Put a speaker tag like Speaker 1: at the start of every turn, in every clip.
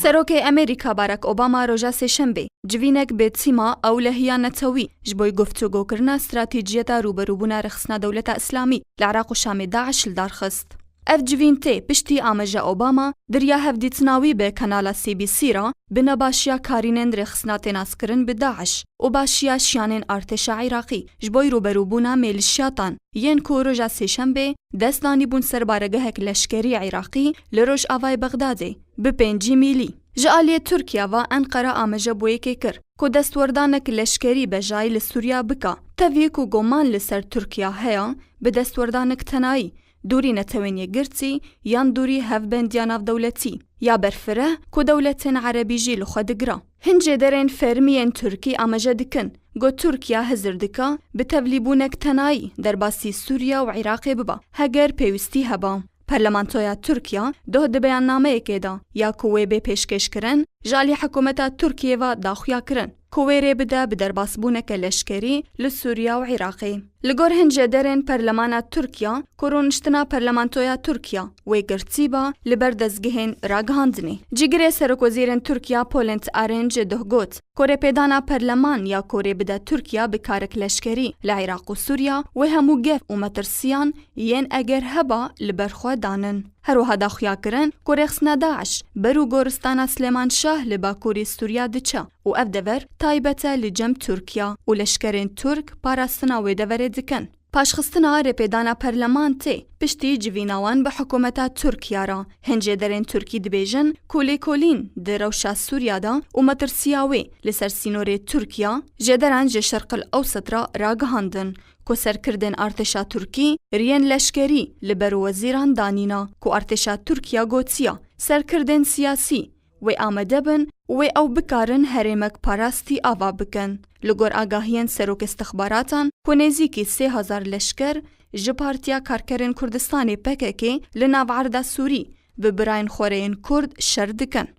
Speaker 1: سەرۆکی ئەمریکا باراک ئۆباما ڕۆژە سێشەمبێ جوینێک بێچیما ئەو لە هیانەتەوی ji بۆی گفتوگۆکردنا استراتیجیەتە ڕوبەرووبوونا رەخستنا دەوڵەتە ئیسلامی لە عێراق و شامی داعش لدارخست. ئەف جوین تێ پشتی ئاماژە ئۆباما دریا هەفدیتناوی بە کەناڵە CBC را بنە باشیە کارینên رێخستنا تێناسکردن bi داعش û باشیە شیانên ئارتێشا عێراقی ji بۆی ڕوبەرووبوونا مێلیشیاتان yên ku ڕۆژە سێشەمبێ دەستدانیبوون سەر بارەگەهێک لەشکێری عێراقی لە ڕۆژئاوای بەغدادê bi 5 میلی. Ji aliyê Tirkiye ve Enqera amaje bû yekê kir ku destwerdanek leşkerî bejayî li Sûriya bika. Tevî ku goman li ser Tirkiya heye bi destwerdanek tenayî, dûrî netewên girtî yan dûrî hevbendiya navdewletî ya berfireh ku dewletên Erebî jî li xwe digira. Hincê derên fermiyên Tirkî amaje dikin got Tirkiya hezir dika bi tevlîbûnek tenayî derbasî Sûriya û Iraqê biba heger pêwîstî heba. Parlamentoya Tirkiya doh di beyannameyekê da ya ku wê bê pêşkêşkirin ji alî hikûmeta Tirkiyê ve daxuya kirin ku wê rê bide bi derbasbûneke leşkerî li Sûriya û Iraqê. Li gor hincê derên Perlemana Tirkiya ku rûniştina Parlamentoya Tirkiya wê girtîba li ber dezgehên ragihandinê. Cîgirê Serokwezîrên Tirkiya Poland Arenc doh got ku rêpêdana Perleman ya ku rê bide Tirkiya bi karek leşkerî li Iraq û Sûriya wê hemû gev û metirsiyan yên eger heba li ber xwe danin. Herwiha daxuya kirin ku rêxistina Daeş ber û goristana Slêmanşah li Bakurî Sûriya diçe û ev dever taybet e li cem Tirkiya û leşkerên Türk parastina wê deverê dikin. Paşxistina rêpêdana Perleman tê piştî civîna wan bi hikûmeta Tirkiya ra hincê derên Tirkî dibêjin ku lêkolîn di rewşa Sûriya da û metirsiya wê li ser sînorê Tirkiya ji deran ji Şerqil Ewset ra ragihandin ku serkirdên artêşa Tirkî riyên leşkerî li ber wezîran danîna ku artêşa Tirkiya gotiya serkirdên siyasî wê amade bin wê ew bikarin herêmek parastî ava bikin. Li gor agahiyên Serok İstixbaratan ku nêzîkî 3000 leşker ji Partiya Karkerên Kurdistanê PKK li nav erda Sûrî bi birayên xwereyên Kurd şer dikin.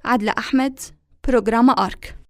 Speaker 1: Adile Ehmed, Programa Ark.